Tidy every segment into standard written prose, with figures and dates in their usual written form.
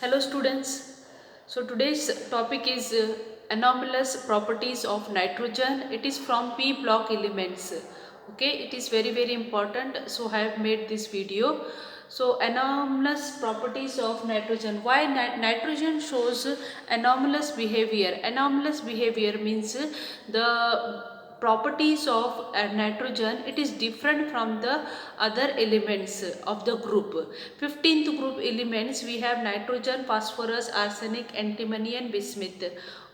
Hello students. So today's topic is anomalous properties of nitrogen. It is from p block elements. Okay, it is very important. So I have made this video. So anomalous properties of nitrogen. Why nitrogen shows anomalous behavior? Anomalous behavior means the properties of nitrogen, it is different from the other elements of the group. 15th group elements we have nitrogen, phosphorus, arsenic, antimony and bismuth.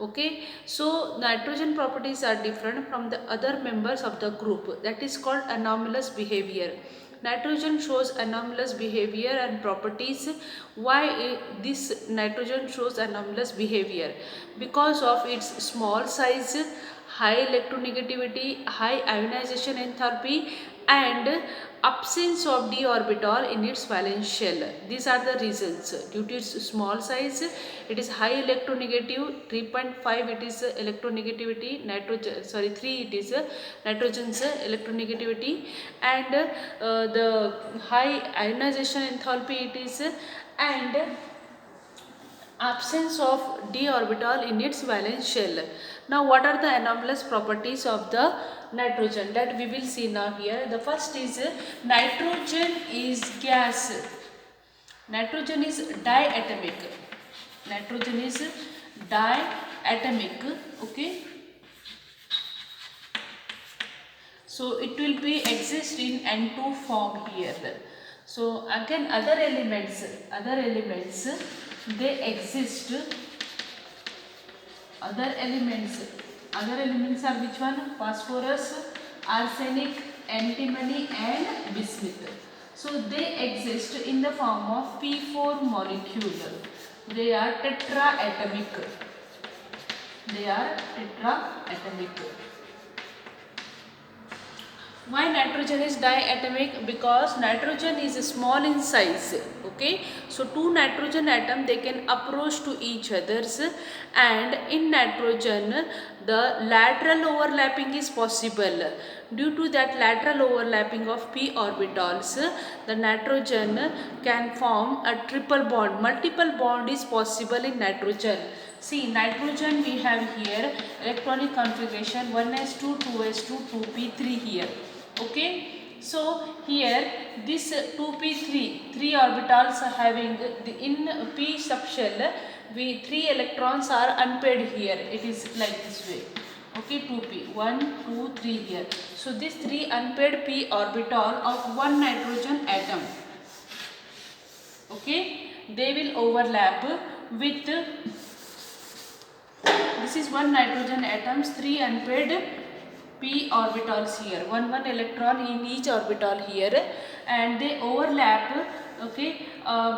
Okay, so nitrogen properties are different from the other members of the group, that is called anomalous behavior. Nitrogen shows anomalous behavior and properties. Why this nitrogen shows anomalous behavior? Because of its small size, high electronegativity, high ionization enthalpy and absence of d orbital in its valence shell. These are the reasons. Due to its small size, it is high electronegative, 3.5 it is electronegativity, nitrogen, sorry 3 it is nitrogen's electronegativity, and the high ionization enthalpy it is, and absence of d orbital in its valence shell. Now what are the anomalous properties of the nitrogen, that we will see now here. The first is nitrogen is gas. Nitrogen is diatomic. Nitrogen is diatomic. Okay, so it will be exist in N2 form here. So again other elements they exist. Other elements are which one? Phosphorus, arsenic, antimony and bismuth. So they exist in the form of P4 molecule. They are tetraatomic. Why nitrogen is diatomic? Because nitrogen is small in size. Okay, so two nitrogen atom they can approach to each others, and in nitrogen the lateral overlapping is possible. Due to that lateral overlapping of p orbitals, the nitrogen can form a triple bond. Multiple bond is possible in nitrogen. See, nitrogen we have here electronic configuration 1s2, 2s2, 2p3 here. Okay, so here this 2p3 3 orbitals are having the in p subshell, we 3 electrons are unpaired here. It is like this way. Okay, 2p 1 2 3 here. So this 3 unpaired p orbital of one nitrogen atom, okay, they will overlap with, this is one nitrogen atoms, 3 unpaired p orbitals here, one electron in each orbital here, and they overlap. Okay,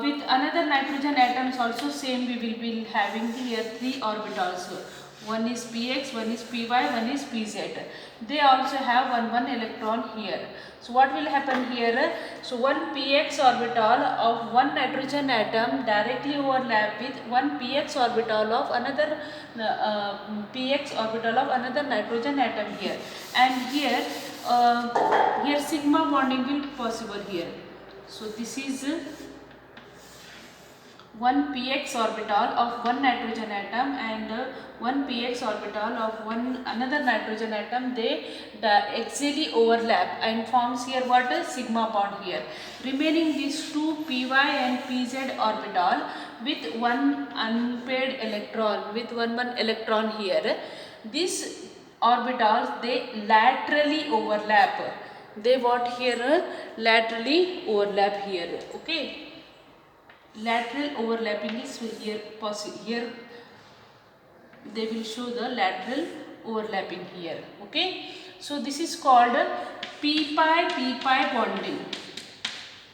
with another nitrogen atoms also same, we will be having here 3 orbitals. One is px, one is py, one is pz. They also have one electron here. So what will happen here? So one px orbital of one nitrogen atom directly overlap with one px orbital of another px orbital of another nitrogen atom here, and here sigma bonding will be possible here. So this is one px orbital of one nitrogen atom and one px orbital of one another nitrogen atom. They axially overlap and forms here what? A sigma bond here. Remaining these two py and pz orbital with one unpaired electron, with one electron here. These orbitals they laterally overlap. They what here? Laterally overlap here. Okay, lateral overlapping is here possible. Here they will show the lateral overlapping here. Okay, so this is called p-pi bonding.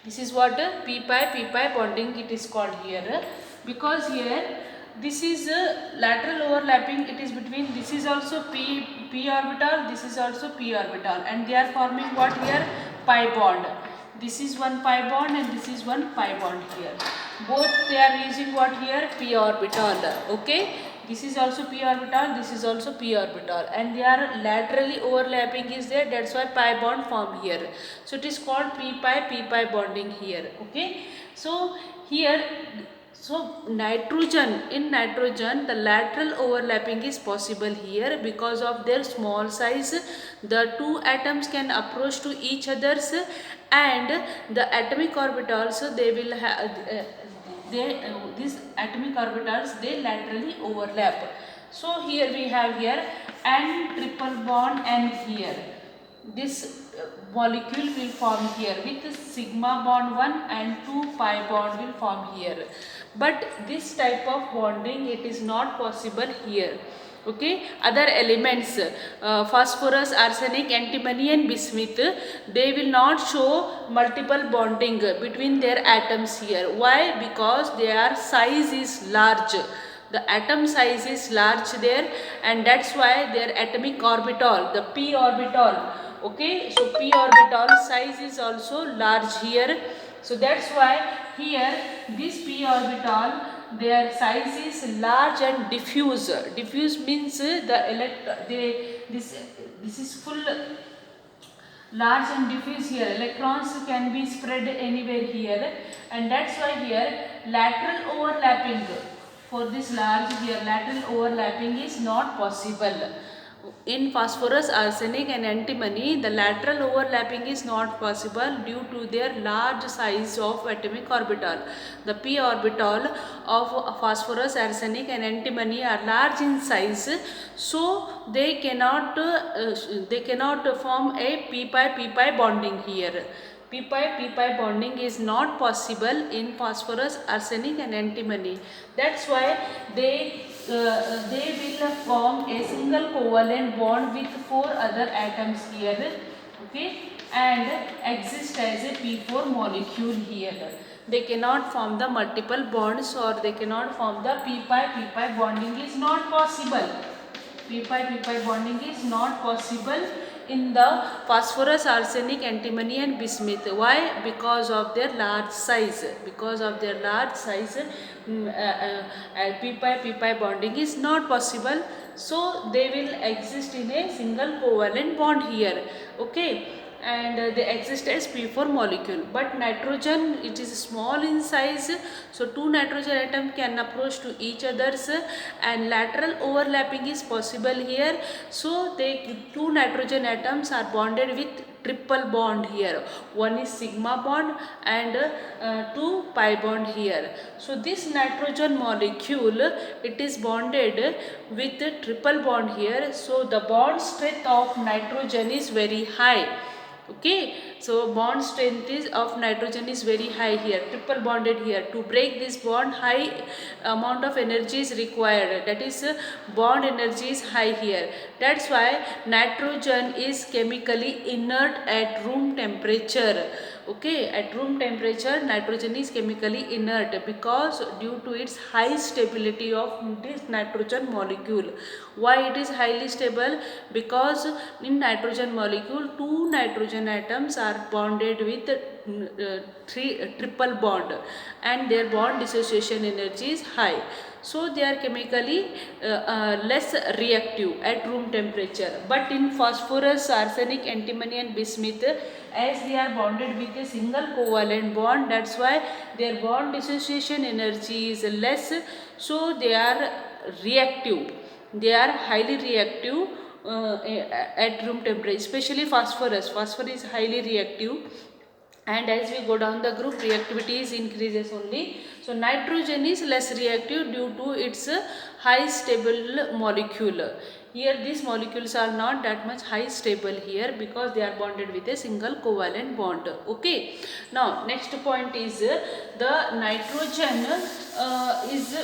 This is what? P-pi bonding it is called here, because here this is lateral overlapping. It is between, this is also p orbital, this is also p orbital, and they are forming what here? Pi bond. This is one pi bond and this is one pi bond here. Both they are using what here? P orbital. Okay, this is also p orbital, this is also p orbital, and they are laterally overlapping is there. That's why pi bond formed here. So it is called p-pi bonding here. Okay, so here So nitrogen, in nitrogen the lateral overlapping is possible here because of their small size. The two atoms can approach to each others, and the atomic orbitals they will have these atomic orbitals they laterally overlap. So here we have here N triple bond, and here this molecule will form here with sigma bond 1 and 2 pi bond will form here, but this type of bonding it is not possible here. Okay, other elements phosphorus, arsenic, antimony and bismuth, they will not show multiple bonding between their atoms here. Why? Because their size is large, the atom size is large there, and that's why their atomic orbital, the p orbital, okay, so p orbital size is also large here. So that's why here this p orbital their size is large and diffuse. Diffuse means the this is full large and diffuse here, electrons can be spread anywhere here, and that's why here lateral overlapping for this large here lateral overlapping is not possible. In phosphorus, arsenic and antimony, the lateral overlapping is not possible due to their large size of atomic orbital. The p orbital of phosphorus, arsenic and antimony are large in size, so they cannot form a p-pi bonding here. P-pi bonding is not possible in phosphorus, arsenic and antimony. That's why they will form a single covalent bond with 4 other atoms here, okay, and exist as a P4 molecule here. They cannot form the multiple bonds, or they cannot form the p-pi bonding is not possible. P-pi bonding is not possible in the phosphorus, arsenic, antimony and bismuth. Why? Because of their large size. Because of their large size, p-pi bonding is not possible. So they will exist in a single covalent bond here. Okay, and they exist as P4 molecule. But nitrogen, it is small in size, so two nitrogen atoms can approach to each others, and lateral overlapping is possible here. So they two nitrogen atoms are bonded with triple bond here. One is sigma bond and 2 pi bond here. So this nitrogen molecule, it is bonded with a triple bond here. So the bond strength of nitrogen is very high. Okay, so bond strength is of nitrogen is very high here, triple bonded here. To break this bond, high amount of energy is required, that is bond energy is high here. That's why nitrogen is chemically inert at room temperature. Okay, at room temperature nitrogen is chemically inert because due to its high stability of this nitrogen molecule. Why it is highly stable? Because in nitrogen molecule two nitrogen atoms are bonded with triple bond, and their bond dissociation energy is high, so they are chemically less reactive at room temperature. But in phosphorus, arsenic, antimony and bismuth, as they are bonded with a single covalent bond, that's why their bond dissociation energy is less, so they are reactive, they are highly reactive at room temperature, especially phosphorus. Phosphorus is highly reactive, and as we go down the group, reactivity is increases only. So nitrogen is less reactive due to its high stable molecule. Here these molecules are not that much high stable here because they are bonded with a single covalent bond. Okay, now next point is the nitrogen is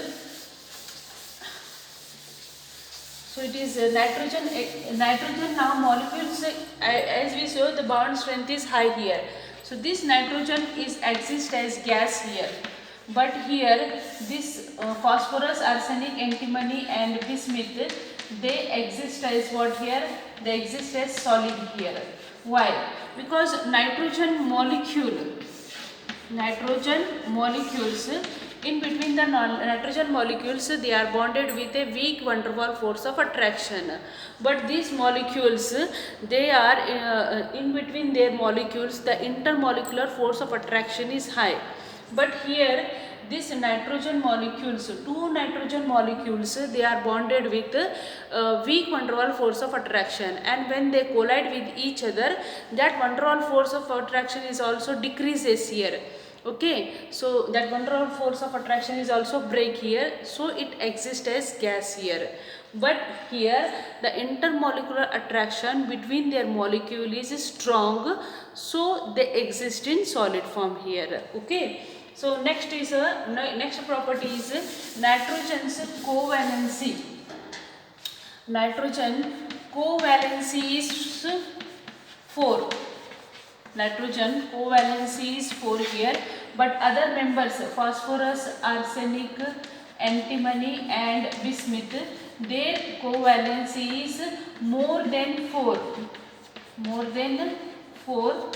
so it is nitrogen now molecules, as we saw the bond strength is high here. So this nitrogen is exist as gas here, but here this phosphorus, arsenic, antimony and bismuth, they exist as what here? They exist as solid here. Why? Because nitrogen molecules, in between the nitrogen molecules, they are bonded with a weak van der Waals force of attraction. But these molecules, they are in between their molecules, the intermolecular force of attraction is high. But here these nitrogen molecules, two nitrogen molecules, they are bonded with weak van der Waals force of attraction, and when they collide with each other, that van der Waals force of attraction is also decreases here. Okay, so that van der Waals force of attraction is also break here, so it exists as gas here. But here the intermolecular attraction between their molecule is strong, so they exist in solid form here. Okay, so next is next property is nitrogen's covalency. Nitrogen covalency is 4. Nitrogen covalency is 4 here, but other members phosphorus, arsenic, antimony and bismuth, their covalency is more than 4. More than 4.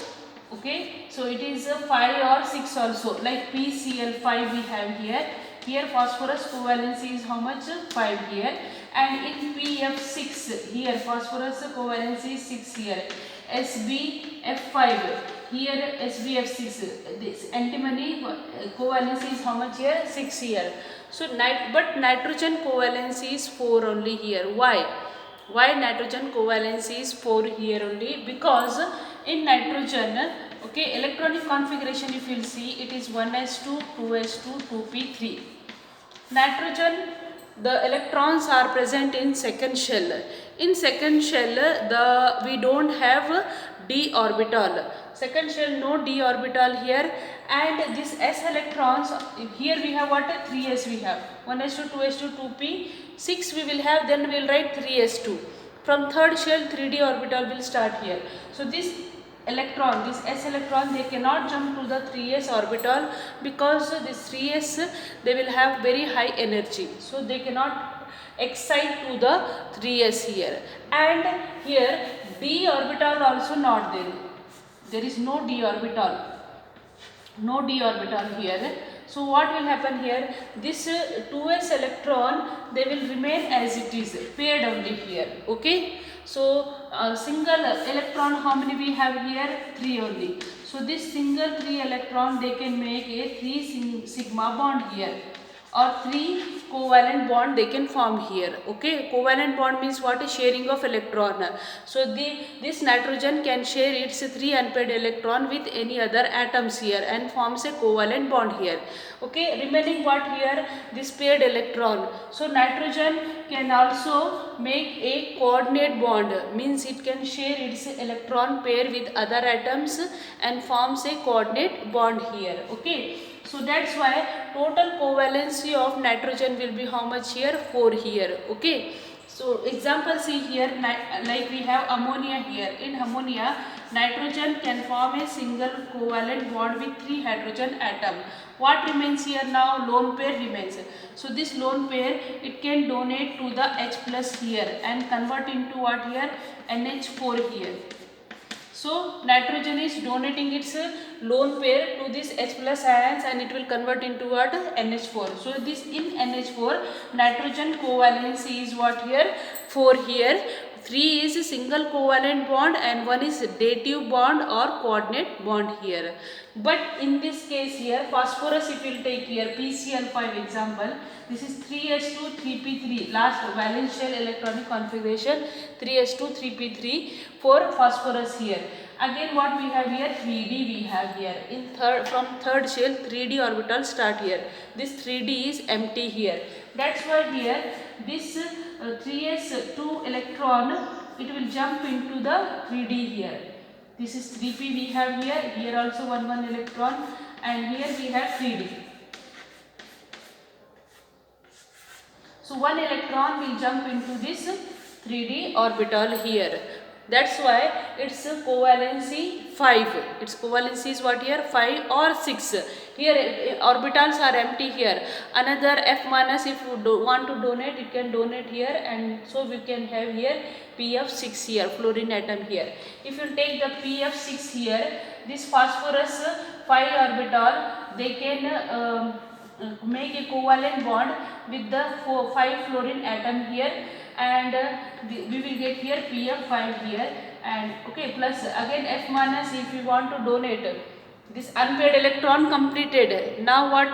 Okay, so it is 5 or 6 also, like PCl5 we have here. Here phosphorus covalency is how much? 5 here, and in PF6 here phosphorus covalency is 6 here. SbF5 here, SbF6, this antimony covalency is how much here? 6 here. So but nitrogen covalency is 4 only here. Why nitrogen covalency is 4 here only? Because in nitrogen, okay, electronic configuration if you will see, it is 1s2, 2s2, 2p3. Nitrogen, the electrons are present in second shell. In second shell, we don't have d orbital. Second shell, no d orbital here, and this s electrons, here we have what? 3s we have. 1s2, 2s2, 2p, 6 we will have, then we will write 3s2. From third shell, 3d orbital will start here. So this electron, this s electron, they cannot jump to the 3s orbital, because this 3s, they will have very high energy, so they cannot excite to the 3s here. And here d orbital also not there. There is no d orbital. No d orbital here. So what will happen here? This 2s electron, they will remain as it is, paired only here. Okay. So single electron, how many we have here? 3 only. So this single 3 electron, they can make a 3 sigma bond here, or 3 covalent bond they can form here. Okay, covalent bond means what? Is sharing of electron. So this nitrogen can share its 3 unpaired electron with any other atoms here and forms a covalent bond here. Okay, remaining what here? This paired electron. So nitrogen can also make a coordinate bond, means it can share its electron pair with other atoms and forms a coordinate bond here. Okay, so that's why total covalency of nitrogen will be how much here? 4 here. Okay, so example, see here, like we have ammonia here. In ammonia, nitrogen can form a single covalent bond with 3 hydrogen atom. What remains here now? Lone pair remains. So this lone pair, it can donate to the H plus here and convert into what here? NH4 here. So nitrogen is donating its lone pair to this H plus ions, and it will convert into what? NH4. So this in NH4, nitrogen covalency is what here? 4 here. 3 is a single covalent bond and 1 is dative bond or coordinate bond here. But in this case here, phosphorus, if you will take here PCl5 example, this is 3s2 3p3, last valence shell electronic configuration, 3s2 3p3 for phosphorus here. Again what we have here? 3d we have here. In from third shell, 3d orbital start here. This 3d is empty here. That's why here this 3s2 electron, it will jump into the 3d here. This is 3p we have here. Here also one electron, and here we have 3d. So one electron will jump into this 3d orbital here. That's why its covalency 5. Its covalency is what here? 5 or 6. Here orbitals are empty here. Another F minus, if you want to donate, it can donate here, and so we can have here PF6 here, fluorine atom here. If you take the PF6 here, this phosphorus 5 orbital, they can make a covalent bond with the 5 fluorine atom here, and we will get here PF5 here, and okay, plus again F minus, if we want to donate, this unpaired electron completed. Now what?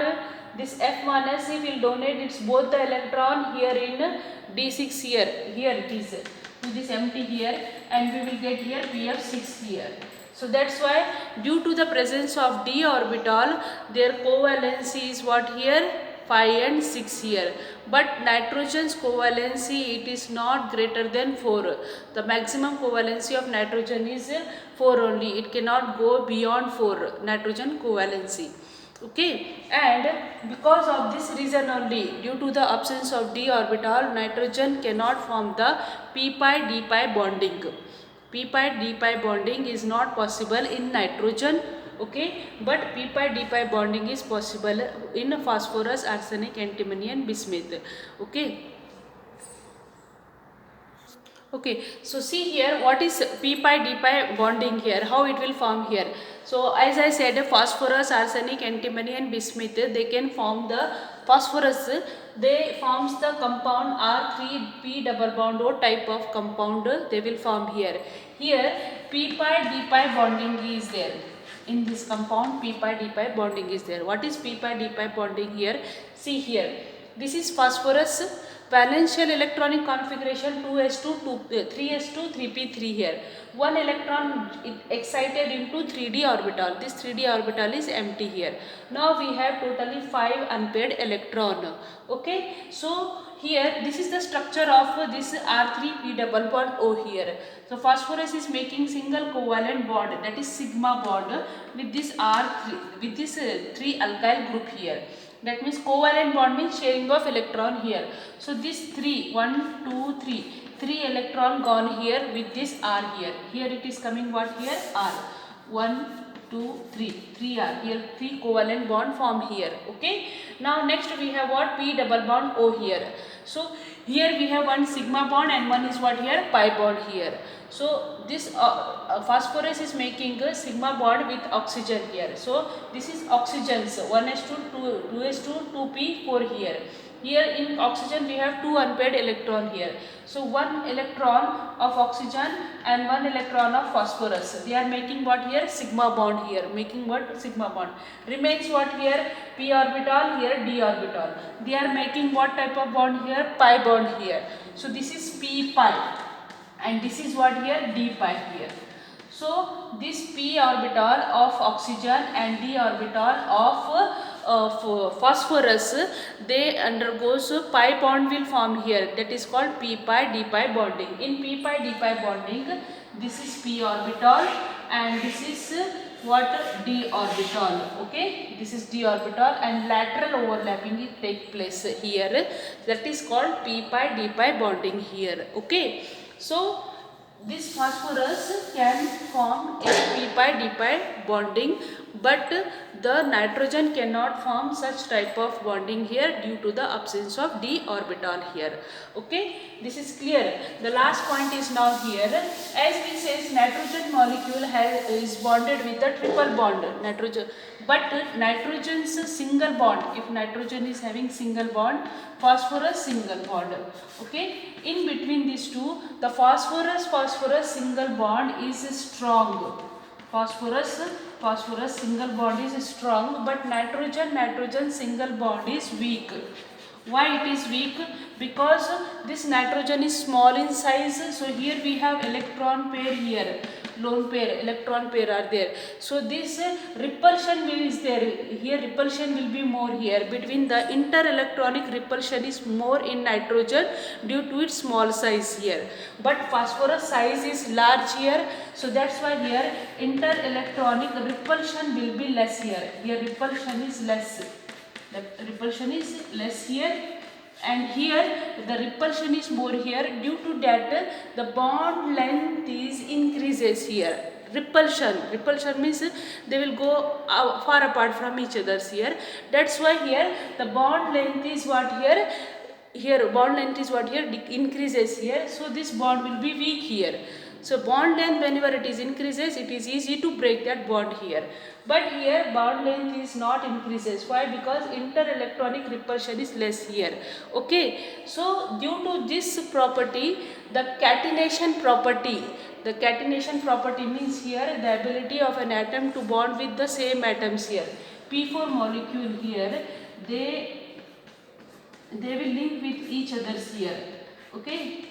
this F minus will donate its both the electron here in D6 here. Here it is to this empty here, and we will get here PF6 here. So that's why due to the presence of d orbital, their covalency is what here 5 and 6 here. But nitrogen's covalency, it is not greater than 4. The maximum covalency of nitrogen is 4 only. It cannot go beyond 4 nitrogen covalency. Okay, and because of this reason only, due to the absence of d orbital, nitrogen cannot form the p pi d pi bonding. P pi d pi bonding is not possible in nitrogen, okay, but p pi d pi bonding is possible in phosphorus, arsenic, antimony and bismuth. Okay. Okay, so see here what is p pi d pi bonding here, how it will form here. So as I said, phosphorus, arsenic, antimony and bismuth, they can form the phosphorus, they forms the compound R3p double bond O type of compound they will form here. Here p pi d pi bonding is there. In this compound p pi d pi bonding is there. What is p pi d pi bonding here? See here, this is phosphorus, valential electronic configuration 2s2 3s2 3p3 here. One electron excited into 3d orbital. This 3d orbital is empty here. Now we have totally 5 unpaired electron. Okay, so here this is the structure of this R3p double bond O here. So phosphorus is making single covalent bond, that is sigma bond, with this R3 with this 3 alkyl group here. That means covalent bond means sharing of electron here. So this 3, 1, 2, 3 electron gone here with this R here. Here it is coming what here? R. 1, 2, 3 R. Here 3 covalent bond form here. Okay. Now next we have what? P double bond O here. So here we have one sigma bond and one is what here? Pi bond here. So this phosphorus is making a sigma bond with oxygen here. So this is oxygens 1s2, 2s2, 2p, 4 here. Here in oxygen we have 2 unpaired electron here. So 1 electron of oxygen and 1 electron of phosphorus. They are making what here? Sigma bond here. Making what? Sigma bond. Remains what here? P orbital, here D orbital. They are making what type of bond here? Pi bond here. So this is P pi. And this is what here? D pi here. So this p orbital of oxygen and d orbital of phosphorus, they undergoes pi bond will form here, that is called p pi d pi bonding. In p pi d pi bonding, this is p orbital and this is what? D orbital. Okay, this is d orbital and lateral overlapping will take place here, that is called p pi d pi bonding here. Okay, so this phosphorus can form a p pi d pi bonding, but the nitrogen cannot form such type of bonding here due to the absence of d orbital here. Okay, this is clear. The last point is now here. As we says, nitrogen molecule is bonded with a triple bond nitrogen, but nitrogen's single bond, if nitrogen is having single bond, phosphorus single bond. Okay, in between these two, the phosphorus single bond is strong. Phosphorus single bond is strong, but nitrogen single bond is weak. Why it is weak? Because this nitrogen is small in size. So here we have electron pair here, lone pair, electron pair are there. So this repulsion is there. Here repulsion will be more here. Between the inter-electronic repulsion is more in nitrogen due to its small size here. But phosphorus size is large here. So that's why here inter-electronic repulsion will be less here. Here repulsion is less. The repulsion is less here, and here the repulsion is more here. Due to that, the bond length is increases here. Repulsion means they will go far apart from each others here. That's why here the bond length is what here bond length is what here increases here. So this bond will be weak here. So bond length, whenever it is increases, it is easy to break that bond here. But here bond length is not increases. Why? Because inter-electronic repulsion is less here. Okay. So due to this property, the catenation property means here the ability of an atom to bond with the same atoms here. P4 molecule here, they they will link with each others here, okay,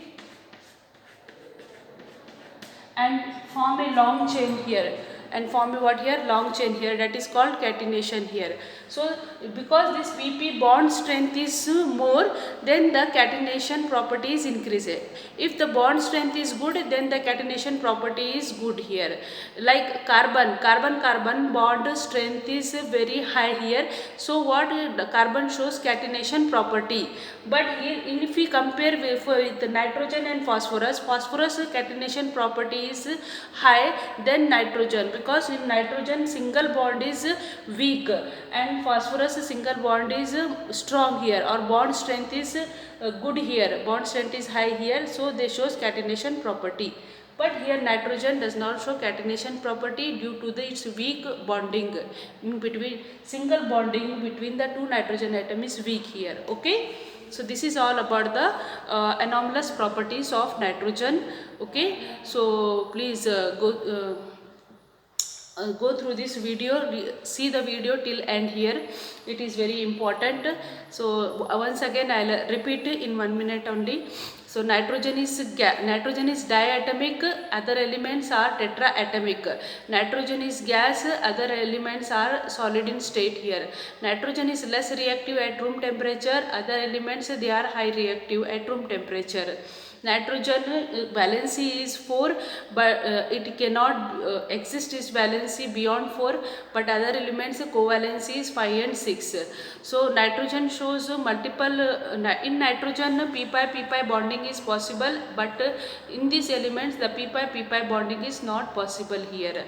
and form a long chain here, and form a what here, long chain here, that is called catenation here. So because this pp bond strength is more, then the catenation property is increased. If the bond strength is good, then the catenation property is good here. Like carbon bond strength is very high here, so what the carbon shows catenation property. But here if we compare with nitrogen and phosphorus catenation property is high than nitrogen, because in nitrogen single bond is weak and phosphorus single bond is strong here, or bond strength is good here, bond strength is high here, so they shows catenation property. But here nitrogen does not show catenation property due to its weak bonding in between, single bonding between the two nitrogen atom is weak here, okay. So this is all about the anomalous properties of nitrogen, okay. So please go through this video, see the video till end here, it is very important. So once again I'll repeat in 1 minute only. So nitrogen is diatomic, other elements are tetraatomic. Nitrogen is gas, other elements are solid in state here. Nitrogen is less reactive at room temperature, other elements they are high reactive at room temperature. Nitrogen valency is 4, but it cannot exist its valency beyond 4, but other elements covalency is 5 and 6. So nitrogen shows multiple in nitrogen p-pi bonding is possible, but in these elements the p-pi bonding is not possible here.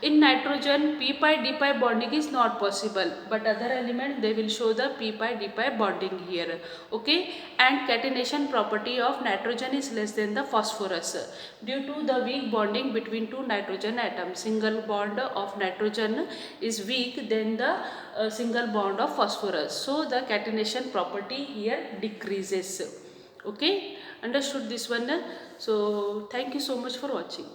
In nitrogen p-pi d-pi bonding is not possible, but other elements they will show the p-pi d-pi bonding here, okay. And catenation property of nitrogen is less than the phosphorus due to the weak bonding between two nitrogen atoms. Single bond of nitrogen is weak than the single bond of phosphorus, so the catenation property here decreases, okay. Understood this one? So thank you so much for watching.